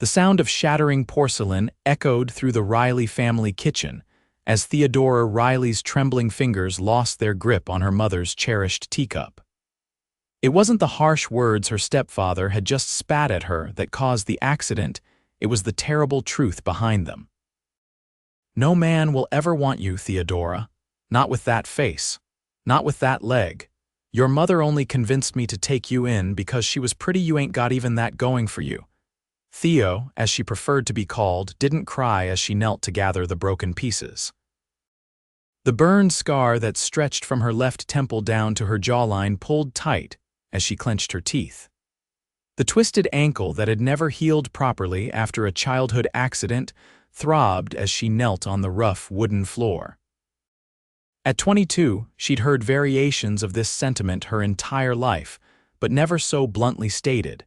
The sound of shattering porcelain echoed through the Riley family kitchen as Theodora Riley's trembling fingers lost their grip on her mother's cherished teacup. It wasn't the harsh words her stepfather had just spat at her that caused the accident, it was the terrible truth behind them. "No man will ever want you, Theodora. Not with that face. Not with that leg. Your mother only convinced me to take you in because she was pretty. You ain't got even that going for you." Theo, as she preferred to be called, didn't cry as she knelt to gather the broken pieces. The burn scar that stretched from her left temple down to her jawline pulled tight as she clenched her teeth. The twisted ankle that had never healed properly after a childhood accident throbbed as she knelt on the rough wooden floor. At 22, she'd heard variations of this sentiment her entire life, but never so bluntly stated.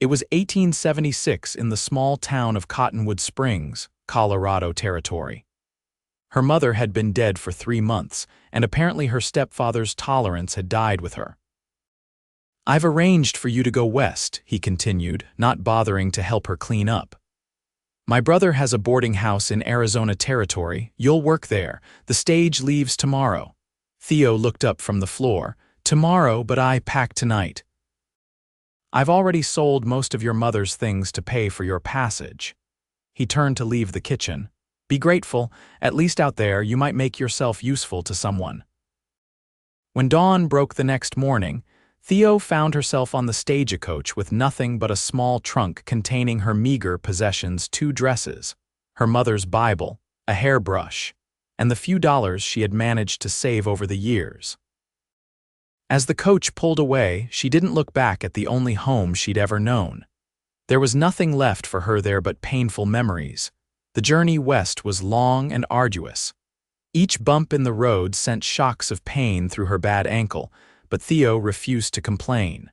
It was 1876 in the small town of Cottonwood Springs, Colorado Territory. Her mother had been dead for 3 months, and apparently her stepfather's tolerance had died with her. "I've arranged for you to go west," he continued, not bothering to help her clean up. "My brother has a boarding house in Arizona Territory. You'll work there. The stage leaves tomorrow." Theo looked up from the floor. "Tomorrow, but I pack tonight." "I've already sold most of your mother's things to pay for your passage." He turned to leave the kitchen. "Be grateful. At least out there you might make yourself useful to someone." When dawn broke the next morning, Theo found herself on the stagecoach with nothing but a small trunk containing her meager possessions: 2 dresses, her mother's Bible, a hairbrush, and the few dollars she had managed to save over the years. As the coach pulled away, she didn't look back at the only home she'd ever known. There was nothing left for her there but painful memories. The journey west was long and arduous. Each bump in the road sent shocks of pain through her bad ankle, but Theo refused to complain.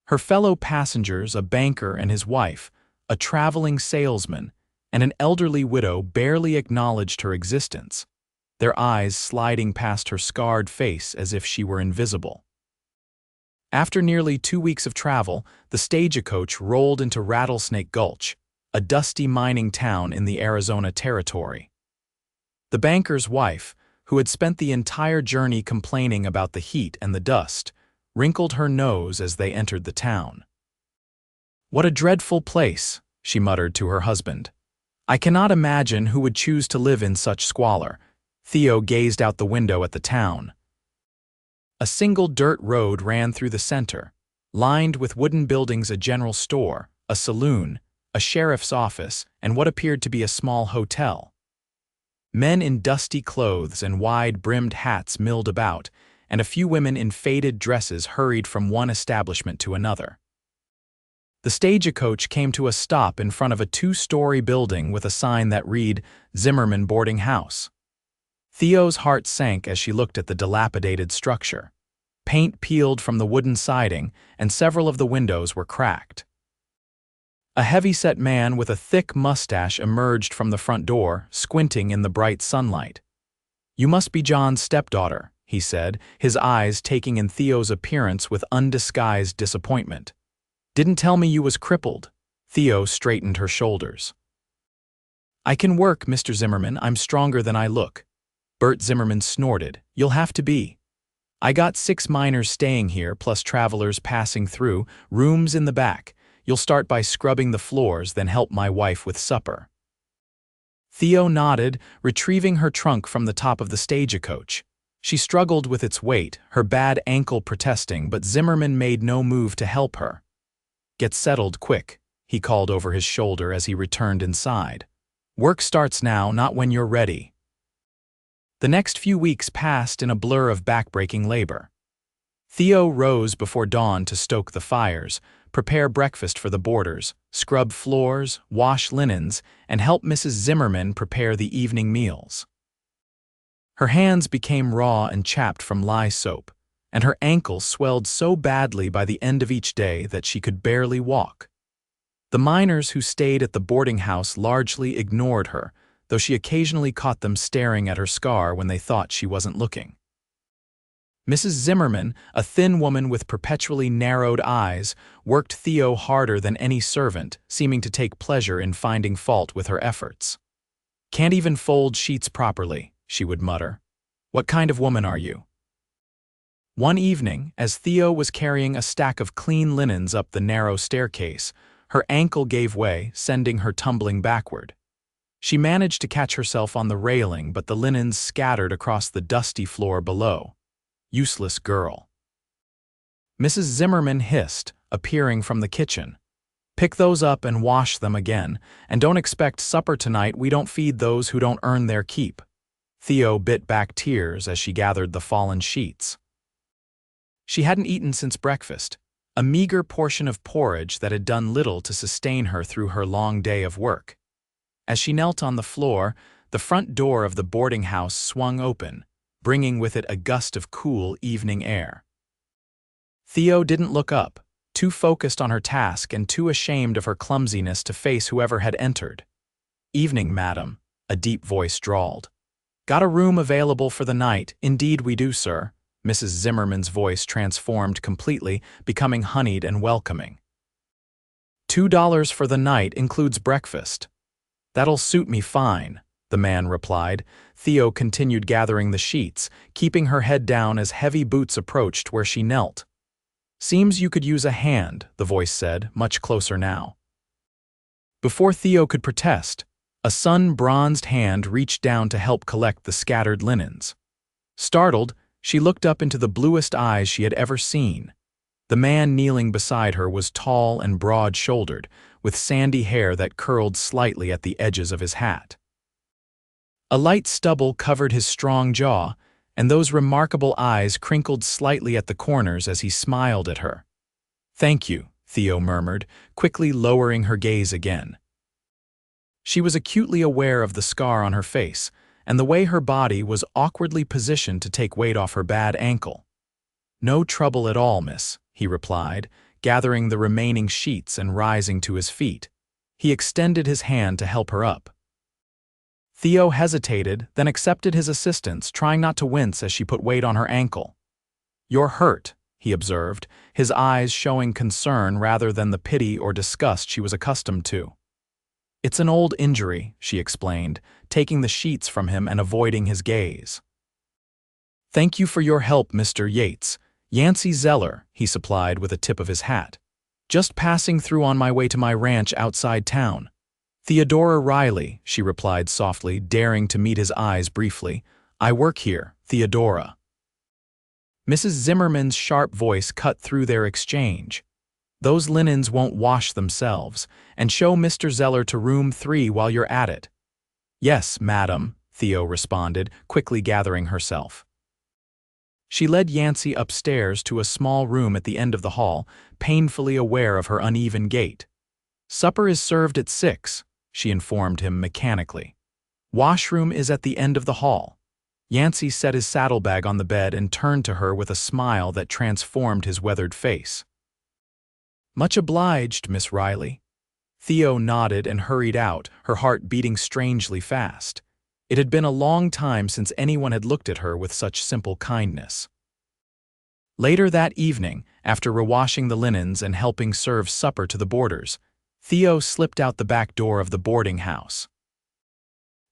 Her fellow passengers, a banker and his wife, a traveling salesman, and an elderly widow barely acknowledged her existence, their eyes sliding past her scarred face as if she were invisible. After nearly 2 weeks of travel, the stagecoach rolled into Rattlesnake Gulch, a dusty mining town in the Arizona Territory. The banker's wife, who had spent the entire journey complaining about the heat and the dust, wrinkled her nose as they entered the town. "What a dreadful place," she muttered to her husband. "I cannot imagine who would choose to live in such squalor." Theo gazed out the window at the town. A single dirt road ran through the center, lined with wooden buildings: a general store, a saloon, a sheriff's office, and what appeared to be a small hotel. Men in dusty clothes and wide-brimmed hats milled about, and a few women in faded dresses hurried from one establishment to another. The stagecoach came to a stop in front of a 2-story building with a sign that read, "Zimmerman Boarding House." Theo's heart sank as she looked at the dilapidated structure. Paint peeled from the wooden siding, and several of the windows were cracked. A heavy-set man with a thick mustache emerged from the front door, squinting in the bright sunlight. "You must be John's stepdaughter," he said, his eyes taking in Theo's appearance with undisguised disappointment. "Didn't tell me you was crippled." Theo straightened her shoulders. "I can work, Mr. Zimmerman. I'm stronger than I look." Bert Zimmerman snorted. "You'll have to be. I got 6 miners staying here, plus travelers passing through, rooms in the back. You'll start by scrubbing the floors, then help my wife with supper." Theo nodded, retrieving her trunk from the top of the stagecoach. She struggled with its weight, her bad ankle protesting, but Zimmerman made no move to help her. "Get settled quick," he called over his shoulder as he returned inside. "Work starts now, not when you're ready." The next few weeks passed in a blur of backbreaking labor. Theo rose before dawn to stoke the fires, prepare breakfast for the boarders, scrub floors, wash linens, and help Mrs. Zimmerman prepare the evening meals. Her hands became raw and chapped from lye soap, and her ankles swelled so badly by the end of each day that she could barely walk. The miners who stayed at the boarding house largely ignored her, though she occasionally caught them staring at her scar when they thought she wasn't looking. Mrs. Zimmerman, a thin woman with perpetually narrowed eyes, worked Theo harder than any servant, seeming to take pleasure in finding fault with her efforts. "Can't even fold sheets properly," she would mutter. "What kind of woman are you?" One evening, as Theo was carrying a stack of clean linens up the narrow staircase, her ankle gave way, sending her tumbling backward. She managed to catch herself on the railing, but the linens scattered across the dusty floor below. Useless girl. Mrs. Zimmerman hissed, appearing from the kitchen. "Pick those up and wash them again, and don't expect supper tonight. We don't feed those who don't earn their keep." Theo bit back tears as she gathered the fallen sheets. She hadn't eaten since breakfast, a meager portion of porridge that had done little to sustain her through her long day of work. As she knelt on the floor, the front door of the boarding house swung open, bringing with it a gust of cool evening air. Theo didn't look up, too focused on her task and too ashamed of her clumsiness to face whoever had entered. "Evening, madam," a deep voice drawled. "Got a room available for the night?" "Indeed we do, sir." Mrs. Zimmerman's voice transformed completely, becoming honeyed and welcoming. $2 for the night includes breakfast." "That'll suit me fine," the man replied. Theo continued gathering the sheets, keeping her head down as heavy boots approached where she knelt. "Seems you could use a hand," the voice said, much closer now. Before Theo could protest, a sun-bronzed hand reached down to help collect the scattered linens. Startled, she looked up into the bluest eyes she had ever seen. The man kneeling beside her was tall and broad-shouldered, with sandy hair that curled slightly at the edges of his hat. A light stubble covered his strong jaw, and those remarkable eyes crinkled slightly at the corners as he smiled at her. "Thank you," Theo murmured, quickly lowering her gaze again. She was acutely aware of the scar on her face, and the way her body was awkwardly positioned to take weight off her bad ankle. "No trouble at all, miss," he replied, gathering the remaining sheets and rising to his feet. He extended his hand to help her up. Theo hesitated, then accepted his assistance, trying not to wince as she put weight on her ankle. "You're hurt," he observed, his eyes showing concern rather than the pity or disgust she was accustomed to. "It's an old injury," she explained, taking the sheets from him and avoiding his gaze. "Thank you for your help, Mr. Yates. Yancy Zeller," he supplied with a tip of his hat. "Just passing through on my way to my ranch outside town." "Theodora Riley," she replied softly, daring to meet his eyes briefly. "I work here, Theodora." Mrs. Zimmerman's sharp voice cut through their exchange. "Those linens won't wash themselves, and show Mr. Zeller to room 3 while you're at it." "Yes, madam," Theo responded, quickly gathering herself. She led Yancy upstairs to a small room at the end of the hall, painfully aware of her uneven gait. "Supper is served at 6, she informed him mechanically. "Washroom is at the end of the hall." Yancy set his saddlebag on the bed and turned to her with a smile that transformed his weathered face. "Much obliged, Miss Riley." Theo nodded and hurried out, her heart beating strangely fast. It had been a long time since anyone had looked at her with such simple kindness. Later that evening, after rewashing the linens and helping serve supper to the boarders, Theo slipped out the back door of the boarding house.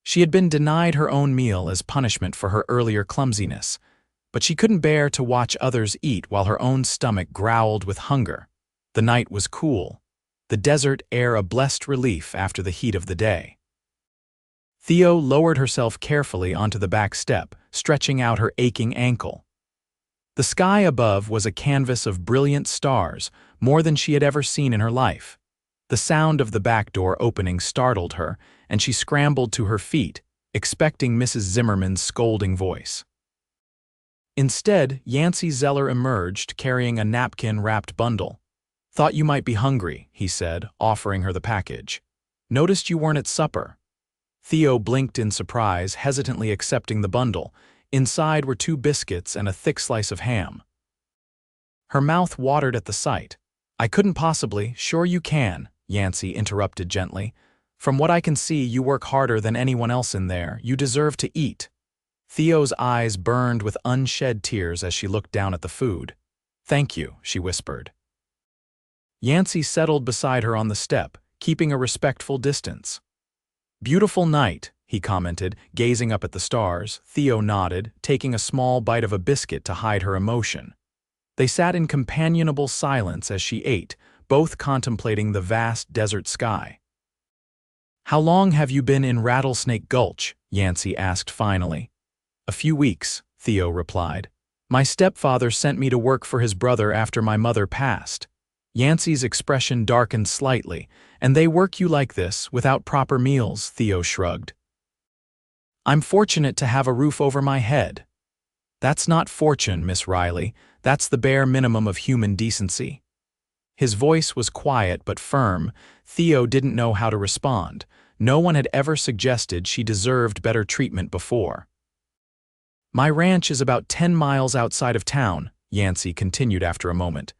She had been denied her own meal as punishment for her earlier clumsiness, but she couldn't bear to watch others eat while her own stomach growled with hunger. The night was cool, the desert air a blessed relief after the heat of the day. Theo lowered herself carefully onto the back step, stretching out her aching ankle. The sky above was a canvas of brilliant stars, more than she had ever seen in her life. The sound of the back door opening startled her, and she scrambled to her feet, expecting Mrs. Zimmerman's scolding voice. Instead, Yancy Zeller emerged, carrying a napkin-wrapped bundle. "Thought you might be hungry," he said, offering her the package. "Noticed you weren't at supper." Theo blinked in surprise, hesitantly accepting the bundle. Inside were 2 biscuits and a thick slice of ham. Her mouth watered at the sight. "I couldn't possibly." "Sure you can," Yancy interrupted gently. "From what I can see, you work harder than anyone else in there. You deserve to eat." Theo's eyes burned with unshed tears as she looked down at the food. "Thank you," she whispered. Yancy settled beside her on the step, keeping a respectful distance. "Beautiful night," he commented, gazing up at the stars. Theo nodded, taking a small bite of a biscuit to hide her emotion. They sat in companionable silence as she ate, both contemplating the vast desert sky. "How long have you been in Rattlesnake Gulch?" Yancy asked finally. "A few weeks," Theo replied. "My stepfather sent me to work for his brother after my mother passed." Yancy's expression darkened slightly. "And they work you like this, without proper meals," Theo shrugged. "I'm fortunate to have a roof over my head." "That's not fortune, Miss Riley. That's the bare minimum of human decency." His voice was quiet but firm. Theo didn't know how to respond. No one had ever suggested she deserved better treatment before. "My ranch is about 10 miles outside of town," Yancy continued after a moment.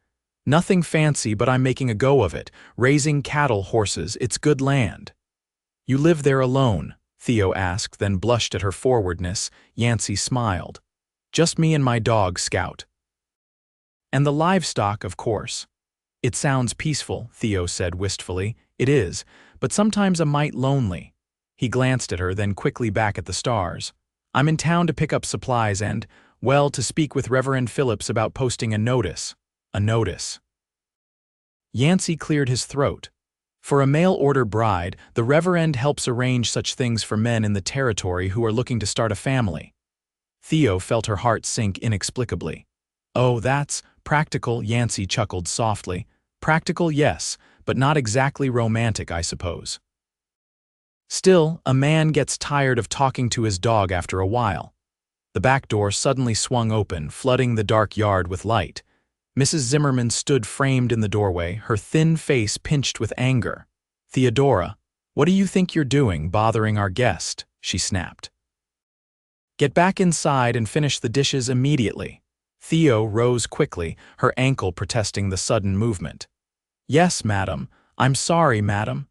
"Nothing fancy, but I'm making a go of it, raising cattle, horses. It's good land." "You live there alone?" Theo asked, then blushed at her forwardness. Yancy smiled. "Just me and my dog, Scout." "And the livestock, of course." "It sounds peaceful," Theo said wistfully. "It is, but sometimes a mite lonely." He glanced at her, then quickly back at the stars. "I'm in town to pick up supplies and, well, to speak with Reverend Phillips about posting a notice." "A notice." Yancy cleared his throat. "For a mail-order bride, the Reverend helps arrange such things for men in the territory who are looking to start a family." Theo felt her heart sink inexplicably. "Oh, that's practical," Yancy chuckled softly. "Practical, yes, but not exactly romantic, I suppose." "Still, a man gets tired of talking to his dog after a while." The back door suddenly swung open, flooding the dark yard with light. Mrs. Zimmerman stood framed in the doorway, her thin face pinched with anger. "Theodora, what do you think you're doing, bothering our guest?" she snapped. "Get back inside and finish the dishes immediately." Theo rose quickly, her ankle protesting the sudden movement. "Yes, madam. I'm sorry, madam."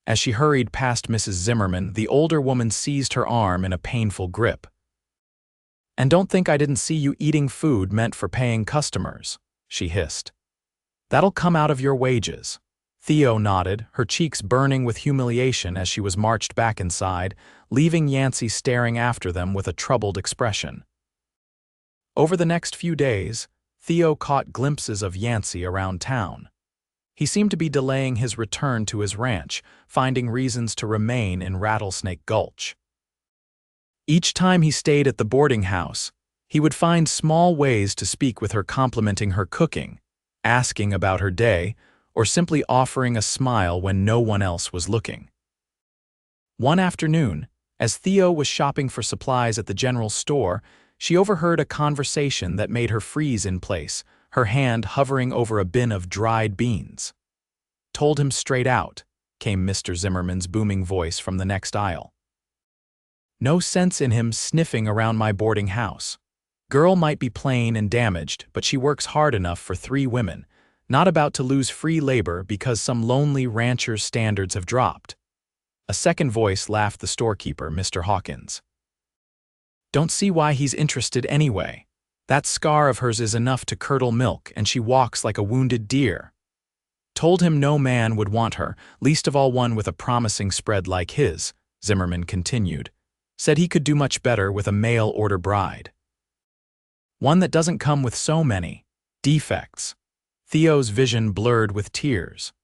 As she hurried past Mrs. Zimmerman, the older woman seized her arm in a painful grip. "And don't think I didn't see you eating food meant for paying customers," she hissed. "That'll come out of your wages." Theo nodded, her cheeks burning with humiliation as she was marched back inside, leaving Yancy staring after them with a troubled expression. Over the next few days, Theo caught glimpses of Yancy around town. He seemed to be delaying his return to his ranch, finding reasons to remain in Rattlesnake Gulch. Each time he stayed at the boarding house, he would find small ways to speak with her, complimenting her cooking, asking about her day, or simply offering a smile when no one else was looking. One afternoon, as Theo was shopping for supplies at the general store, she overheard a conversation that made her freeze in place, her hand hovering over a bin of dried beans. "Told him straight out," came Mr. Zimmerman's booming voice from the next aisle. "No sense in him sniffing around my boarding house. Girl might be plain and damaged, but she works hard enough for 3 women, not about to lose free labor because some lonely rancher's standards have dropped." A second voice laughed, the storekeeper, Mr. Hawkins. "Don't see why he's interested anyway. That scar of hers is enough to curdle milk, and she walks like a wounded deer." "Told him no man would want her, least of all one with a promising spread like his," Zimmerman continued. "Said he could do much better with a mail-order bride. One that doesn't come with so many defects." Theo's vision blurred with tears.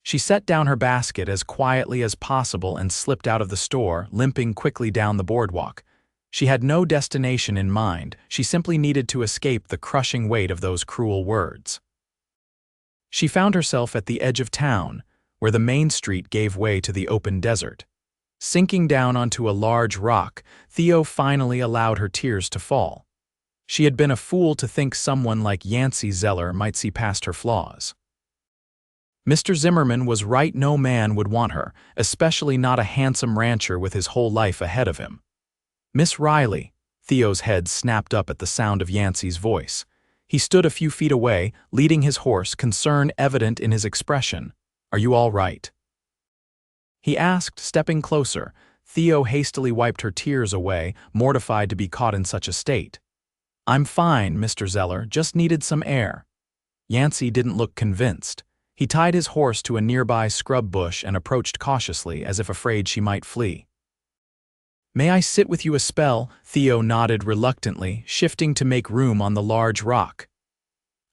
She set down her basket as quietly as possible and slipped out of the store, limping quickly down the boardwalk. She had no destination in mind, she simply needed to escape the crushing weight of those cruel words. She found herself at the edge of town, where the main street gave way to the open desert. Sinking down onto a large rock, Theo finally allowed her tears to fall. She had been a fool to think someone like Yancy Zeller might see past her flaws. Mr. Zimmerman was right, no man would want her, especially not a handsome rancher with his whole life ahead of him. "Miss Riley," Theo's head snapped up at the sound of Yancy's voice. He stood a few feet away, leading his horse, concern evident in his expression. "Are you all right?" he asked, stepping closer, Theo hastily wiped her tears away, mortified to be caught in such a state. "I'm fine, Mr. Zeller, just needed some air." Yancy didn't look convinced. He tied his horse to a nearby scrub bush and approached cautiously, as if afraid she might flee. "May I sit with you a spell?" Theo nodded reluctantly, shifting to make room on the large rock.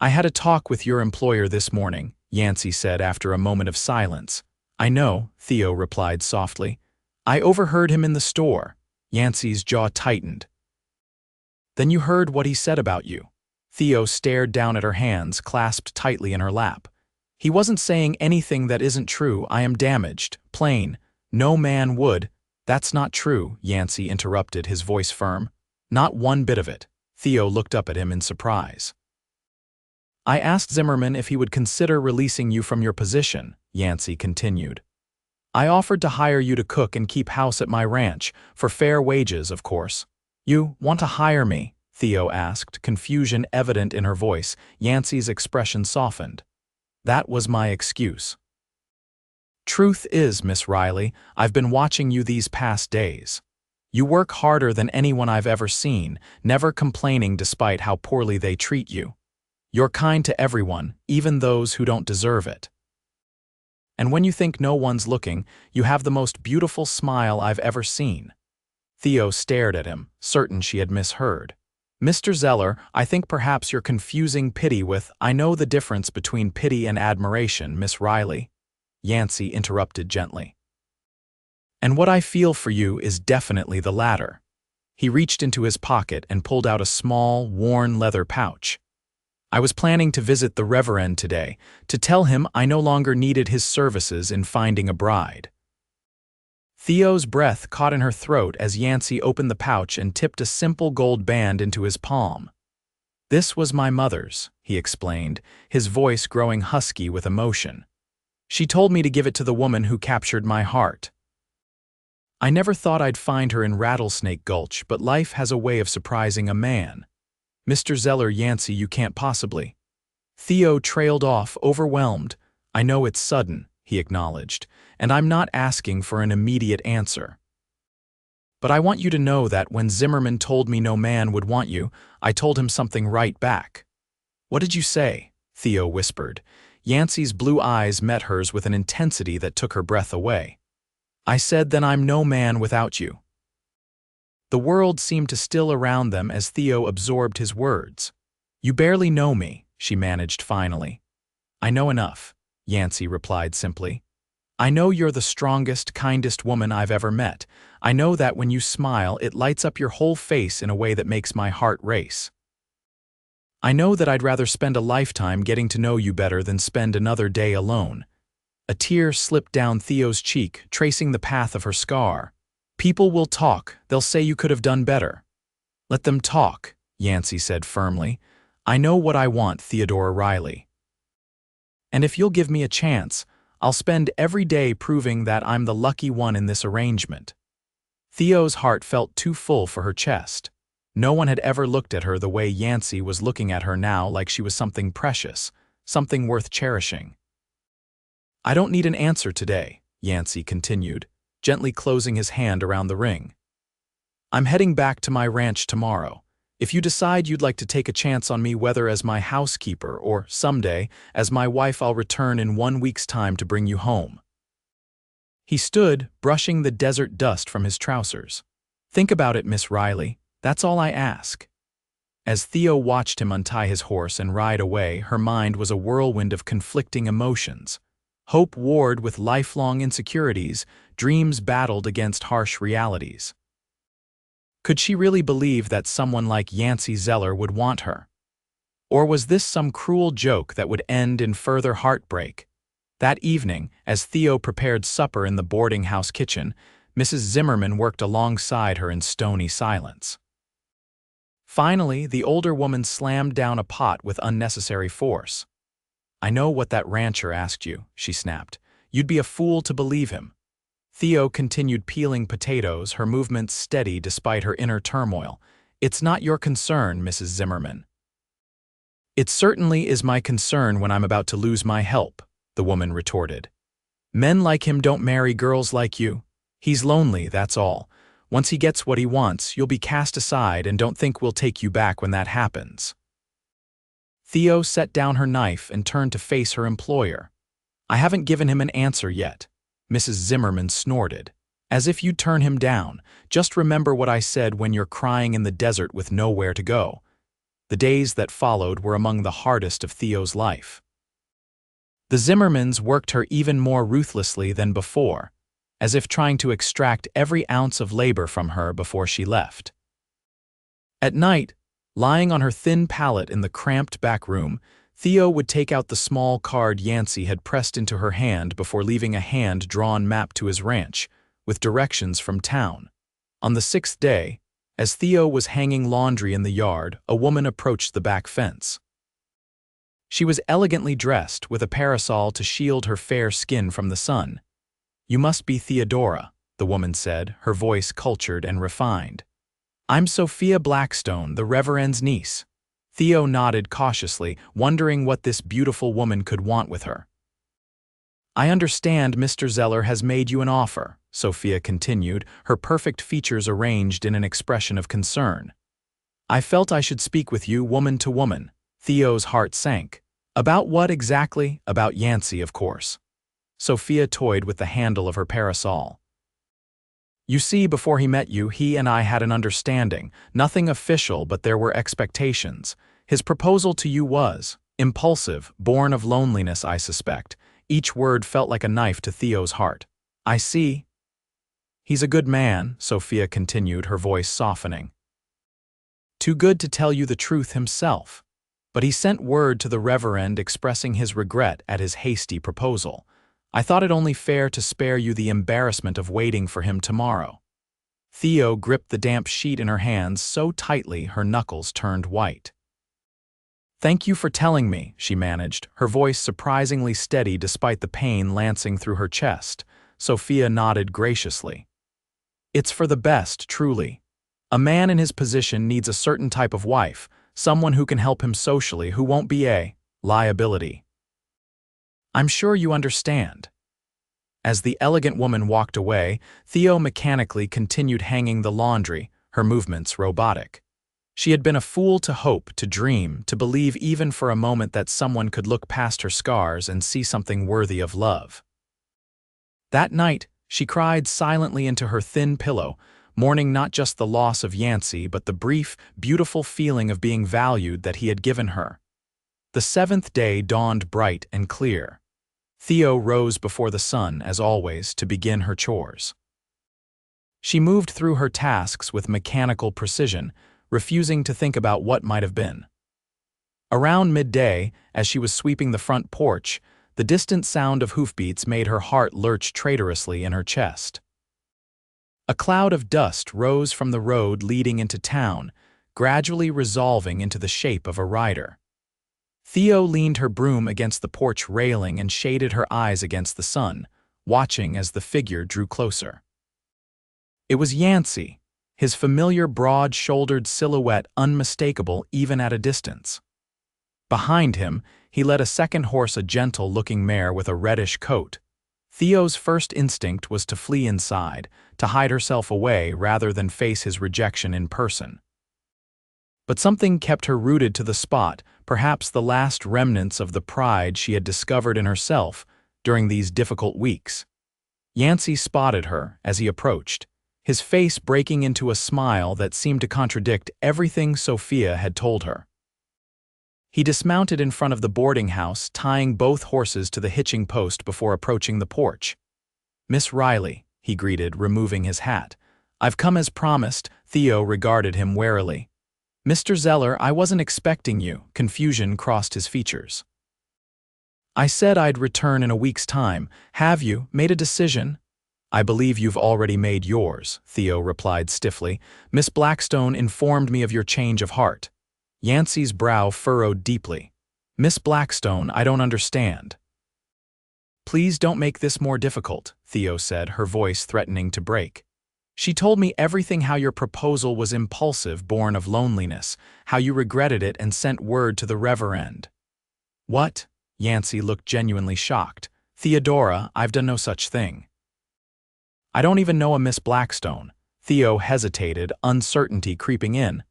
"I had a talk with your employer this morning," Yancy said after a moment of silence. "I know," Theo replied softly. "I overheard him in the store." Yancy's jaw tightened. "Then you heard what he said about you?" Theo stared down at her hands, clasped tightly in her lap. "He wasn't saying anything that isn't true. I am damaged. Plain. No man would." "That's not true," Yancy interrupted, his voice firm. "Not one bit of it." Theo looked up at him in surprise. "I asked Zimmerman if he would consider releasing you from your position," Yancy continued. "I offered to hire you to cook and keep house at my ranch, for fair wages, of course." "You want to hire me?" Theo asked, confusion evident in her voice. Yancy's expression softened. "That was my excuse." "Truth is, Miss Riley, I've been watching you these past days. You work harder than anyone I've ever seen, never complaining despite how poorly they treat you. You're kind to everyone, even those who don't deserve it. And when you think no one's looking, you have the most beautiful smile I've ever seen." Theo stared at him, certain she had misheard. "Mr. Zeller, I think perhaps you're confusing pity with—" "I know the difference between pity and admiration, Miss Riley," Yancy interrupted gently. "And what I feel for you is definitely the latter." He reached into his pocket and pulled out a small, worn leather pouch. "I was planning to visit the Reverend today, to tell him I no longer needed his services in finding a bride." Theo's breath caught in her throat as Yancy opened the pouch and tipped a simple gold band into his palm. "This was my mother's," he explained, his voice growing husky with emotion. "She told me to give it to the woman who captured my heart. I never thought I'd find her in Rattlesnake Gulch, but life has a way of surprising a man. Mr. Zeller, Yancy, you can't possibly." Theo trailed off, overwhelmed. "I know it's sudden," he acknowledged, "and I'm not asking for an immediate answer. But I want you to know that when Zimmerman told me no man would want you, I told him something right back." "What did you say?" Theo whispered. Yancy's blue eyes met hers with an intensity that took her breath away. "I said, then I'm no man without you." The world seemed to still around them as Theo absorbed his words. "You barely know me," she managed finally. "I know enough," Yancy replied simply. "I know you're the strongest, kindest woman I've ever met. I know that when you smile, it lights up your whole face in a way that makes my heart race. I know that I'd rather spend a lifetime getting to know you better than spend another day alone." A tear slipped down Theo's cheek, tracing the path of her scar. "People will talk, they'll say you could have done better." "Let them talk," Yancy said firmly. "I know what I want, Theodora Riley. And if you'll give me a chance, I'll spend every day proving that I'm the lucky one in this arrangement." Theo's heart felt too full for her chest. No one had ever looked at her the way Yancy was looking at her now, like she was something precious, something worth cherishing. "I don't need an answer today," Yancy continued, gently closing his hand around the ring. "I'm heading back to my ranch tomorrow. If you decide you'd like to take a chance on me, whether as my housekeeper or, someday, as my wife, I'll return in 1 week's time to bring you home." He stood, brushing the desert dust from his trousers. "Think about it, Miss Riley. That's all I ask." As Theo watched him untie his horse and ride away, her mind was a whirlwind of conflicting emotions. Hope warred with lifelong insecurities, dreams battled against harsh realities. Could she really believe that someone like Yancy Zeller would want her? Or was this some cruel joke that would end in further heartbreak? That evening, as Theo prepared supper in the boarding house kitchen, Mrs. Zimmerman worked alongside her in stony silence. Finally, the older woman slammed down a pot with unnecessary force. "I know what that rancher asked you," she snapped. "You'd be a fool to believe him." Theo continued peeling potatoes, her movements steady despite her inner turmoil. "It's not your concern, Mrs. Zimmerman." "It certainly is my concern when I'm about to lose my help," the woman retorted. "Men like him don't marry girls like you." He's lonely, that's all. Once he gets what he wants, you'll be cast aside and don't think we'll take you back when that happens." Theo set down her knife and turned to face her employer. "I haven't given him an answer yet," Mrs. Zimmerman snorted. "As if you'd turn him down. Just remember what I said when you're crying in the desert with nowhere to go." The days that followed were among the hardest of Theo's life. The Zimmermans worked her even more ruthlessly than before, as if trying to extract every ounce of labor from her before she left. At night, lying on her thin pallet in the cramped back room, Theo would take out the small card Yancy had pressed into her hand before leaving a hand-drawn map to his ranch, with directions from town. On the 6th day, as Theo was hanging laundry in the yard, a woman approached the back fence. She was elegantly dressed, with a parasol to shield her fair skin from the sun. "You must be Theodora," the woman said, her voice cultured and refined. "I'm Sophia Blackstone, the Reverend's niece." Theo nodded cautiously, wondering what this beautiful woman could want with her. "I understand Mr. Zeller has made you an offer," Sophia continued, her perfect features arranged in an expression of concern. "I felt I should speak with you woman to woman." Theo's heart sank. "About what exactly?" "About Yancy, of course." Sophia toyed with the handle of her parasol. "You see, before he met you, he and I had an understanding. Nothing official, but there were expectations. His proposal to you was impulsive, born of loneliness, I suspect." Each word felt like a knife to Theo's heart. "I see." "He's a good man," Sophia continued, her voice softening. "Too good to tell you the truth himself. But he sent word to the Reverend expressing his regret at his hasty proposal. I thought it only fair to spare you the embarrassment of waiting for him tomorrow." Theo gripped the damp sheet in her hands so tightly her knuckles turned white. "Thank you for telling me," she managed, her voice surprisingly steady despite the pain lancing through her chest. Sophia nodded graciously. "It's for the best, truly. A man in his position needs a certain type of wife, someone who can help him socially, who won't be a liability. I'm sure you understand." As the elegant woman walked away, Theo mechanically continued hanging the laundry, her movements robotic. She had been a fool to hope, to dream, to believe even for a moment that someone could look past her scars and see something worthy of love. That night, she cried silently into her thin pillow, mourning not just the loss of Yancy but the brief, beautiful feeling of being valued that he had given her. The 7th day dawned bright and clear. Theo rose before the sun, as always, to begin her chores. She moved through her tasks with mechanical precision, refusing to think about what might have been. Around midday, as she was sweeping the front porch, the distant sound of hoofbeats made her heart lurch traitorously in her chest. A cloud of dust rose from the road leading into town, gradually resolving into the shape of a rider. Theo leaned her broom against the porch railing and shaded her eyes against the sun, watching as the figure drew closer. It was Yancy, his familiar broad-shouldered silhouette unmistakable even at a distance. Behind him, he led a second horse, a gentle-looking mare with a reddish coat. Theo's first instinct was to flee inside, to hide herself away rather than face his rejection in person. But something kept her rooted to the spot, perhaps the last remnants of the pride she had discovered in herself during these difficult weeks. Yancy spotted her as he approached, his face breaking into a smile that seemed to contradict everything Sophia had told her. He dismounted in front of the boarding house, tying both horses to the hitching post before approaching the porch. "Miss Riley," he greeted, removing his hat. "I've come as promised." Theo regarded him warily. "Mr. Zeller, I wasn't expecting you." Confusion crossed his features. "I said I'd return in a week's time. Have you made a decision?" "I believe you've already made yours," Theo replied stiffly. "Miss Blackstone informed me of your change of heart." Yancy's brow furrowed deeply. "Miss Blackstone, I don't understand." "Please don't make this more difficult," Theo said, her voice threatening to break. "She told me everything, how your proposal was impulsive, born of loneliness, how you regretted it and sent word to the Reverend." "What?" Yancy looked genuinely shocked. "Theodora, I've done no such thing." I don't even know a Miss Blackstone. Theo hesitated, uncertainty creeping in.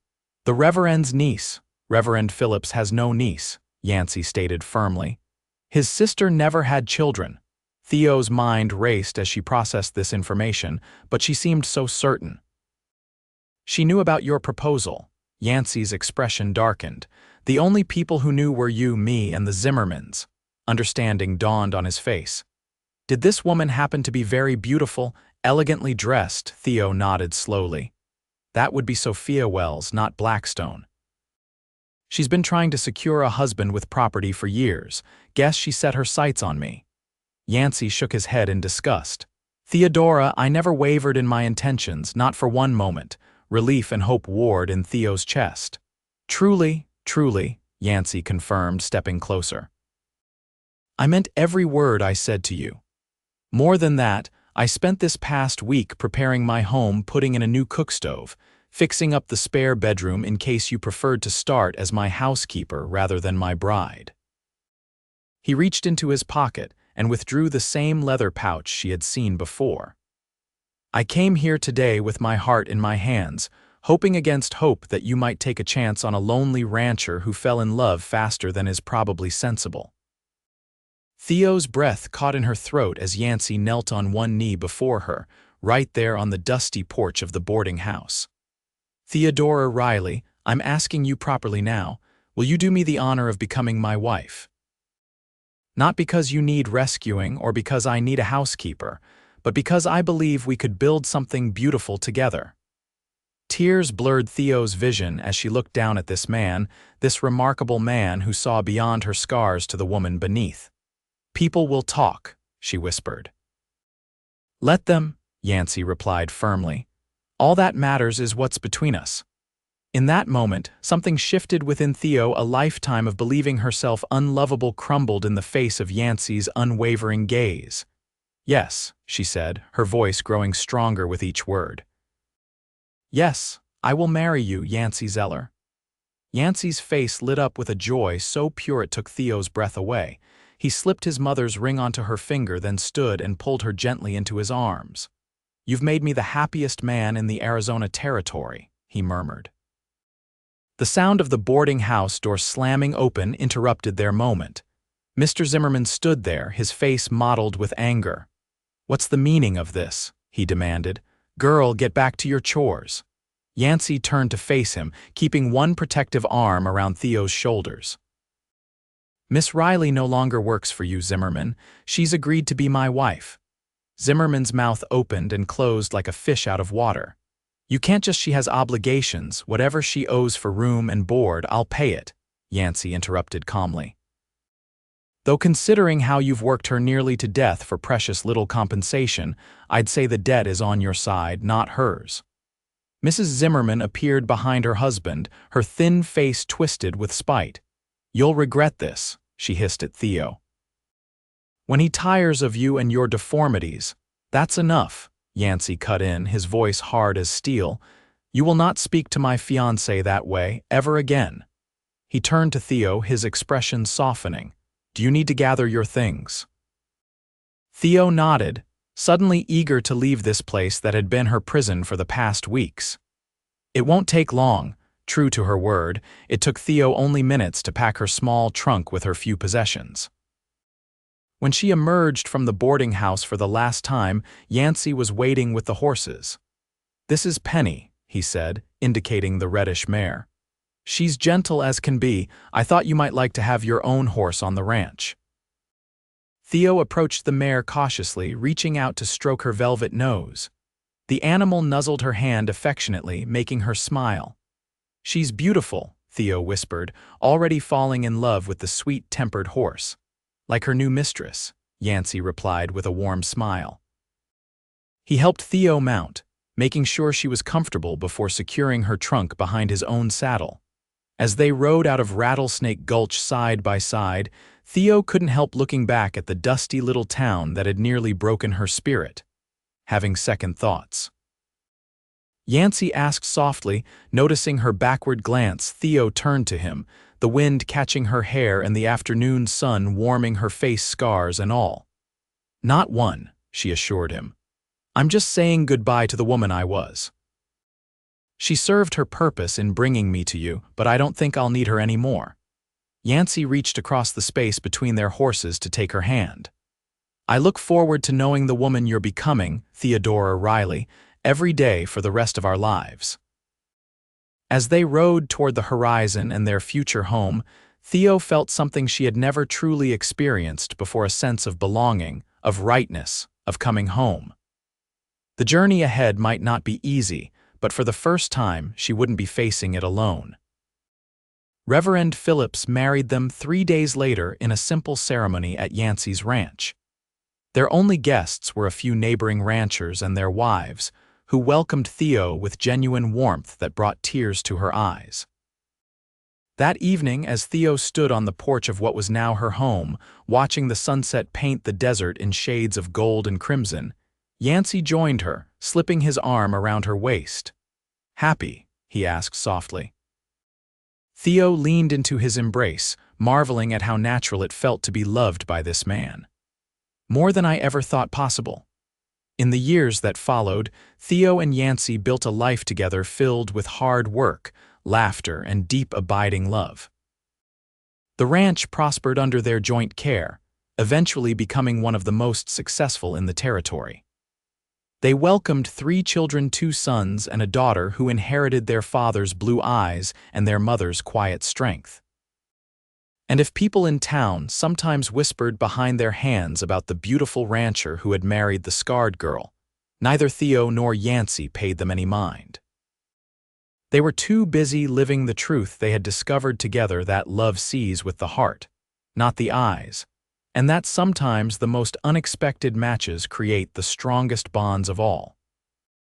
The Reverend's niece. Reverend Phillips has no niece, Yancy stated firmly. His sister never had children. Theo's mind raced as she processed this information, but she seemed so certain. She knew about your proposal. Yancy's expression darkened. The only people who knew were you, me, and the Zimmermans. Understanding dawned on his face. Did this woman happen to be very beautiful, elegantly dressed? Theo nodded slowly. That would be Sophia Wells, not Blackstone. She's been trying to secure a husband with property for years. Guess she set her sights on me. Yancy shook his head in disgust. Theodora, I never wavered in my intentions, not for one moment. Relief and hope warred in Theo's chest. Truly, Yancy confirmed, stepping closer. I meant every word I said to you. More than that, I spent this past week preparing my home, putting in a new cookstove, fixing up the spare bedroom in case you preferred to start as my housekeeper rather than my bride. He reached into his pocket and withdrew the same leather pouch she had seen before. I came here today with my heart in my hands, hoping against hope that you might take a chance on a lonely rancher who fell in love faster than is probably sensible. Theo's breath caught in her throat as Yancy knelt on one knee before her, right there on the dusty porch of the boarding house. Theodora Riley, I'm asking you properly now, will you do me the honor of becoming my wife? Not because you need rescuing or because I need a housekeeper, but because I believe we could build something beautiful together. Tears blurred Theo's vision as she looked down at this man, this remarkable man who saw beyond her scars to the woman beneath. People will talk, she whispered. Let them, Yancy replied firmly. All that matters is what's between us. In that moment, something shifted within Theo. A lifetime of believing herself unlovable crumbled in the face of Yancy's unwavering gaze. Yes, she said, her voice growing stronger with each word. Yes, I will marry you, Yancy Zeller. Yancy's face lit up with a joy so pure it took Theo's breath away. He slipped his mother's ring onto her finger, then stood and pulled her gently into his arms. You've made me the happiest man in the Arizona Territory, he murmured. The sound of the boarding house door slamming open interrupted their moment. Mr. Zimmerman stood there, his face mottled with anger. What's the meaning of this? He demanded. Girl, get back to your chores. Yancy turned to face him, keeping one protective arm around Theo's shoulders. Miss Riley no longer works for you, Zimmerman. She's agreed to be my wife. Zimmerman's mouth opened and closed like a fish out of water. You can't just, she has obligations. Whatever she owes for room and board, I'll pay it, Yancy interrupted calmly. Though considering how you've worked her nearly to death for precious little compensation, I'd say the debt is on your side, not hers. Mrs. Zimmerman appeared behind her husband, her thin face twisted with spite. You'll regret this, she hissed at Theo. When he tires of you and your deformities, that's enough, Yancy cut in, his voice hard as steel. You will not speak to my fiancé that way, ever again. He turned to Theo, his expression softening. Do you need to gather your things? Theo nodded, suddenly eager to leave this place that had been her prison for the past weeks. It won't take long. True to her word, it took Theo only minutes to pack her small trunk with her few possessions. When she emerged from the boarding house for the last time, Yancy was waiting with the horses. This is Penny, he said, indicating the reddish mare. She's gentle as can be. I thought you might like to have your own horse on the ranch. Theo approached the mare cautiously, reaching out to stroke her velvet nose. The animal nuzzled her hand affectionately, making her smile. She's beautiful, Theo whispered, already falling in love with the sweet-tempered horse. Like her new mistress, Yancy replied with a warm smile. He helped Theo mount, making sure she was comfortable before securing her trunk behind his own saddle. As they rode out of Rattlesnake Gulch side by side, Theo couldn't help looking back at the dusty little town that had nearly broken her spirit, having second thoughts. Yancy asked softly, noticing her backward glance. Theo turned to him, the wind catching her hair and the afternoon sun warming her face, scars and all. Not one, she assured him. I'm just saying goodbye to the woman I was. She served her purpose in bringing me to you, but I don't think I'll need her anymore." Yancy reached across the space between their horses to take her hand. "I look forward to knowing the woman you're becoming, Theodora Riley, every day for the rest of our lives." As they rode toward the horizon and their future home, Theo felt something she had never truly experienced before, a sense of belonging, of rightness, of coming home. The journey ahead might not be easy, but for the first time she wouldn't be facing it alone. Reverend Phillips married them 3 days later in a simple ceremony at Yancy's ranch. Their only guests were a few neighboring ranchers and their wives, who welcomed Theo with genuine warmth that brought tears to her eyes. That evening, as Theo stood on the porch of what was now her home, watching the sunset paint the desert in shades of gold and crimson, Yancy joined her, slipping his arm around her waist. "Happy?" he asked softly. Theo leaned into his embrace, marveling at how natural it felt to be loved by this man. "More than I ever thought possible." In the years that followed, Theo and Yancy built a life together filled with hard work, laughter, and deep abiding love. The ranch prospered under their joint care, eventually becoming one of the most successful in the territory. They welcomed 3 children, 2 sons and a daughter who inherited their father's blue eyes and their mother's quiet strength. And if people in town sometimes whispered behind their hands about the beautiful rancher who had married the scarred girl, neither Theo nor Yancy paid them any mind. They were too busy living the truth they had discovered together, that love sees with the heart, not the eyes, and that sometimes the most unexpected matches create the strongest bonds of all.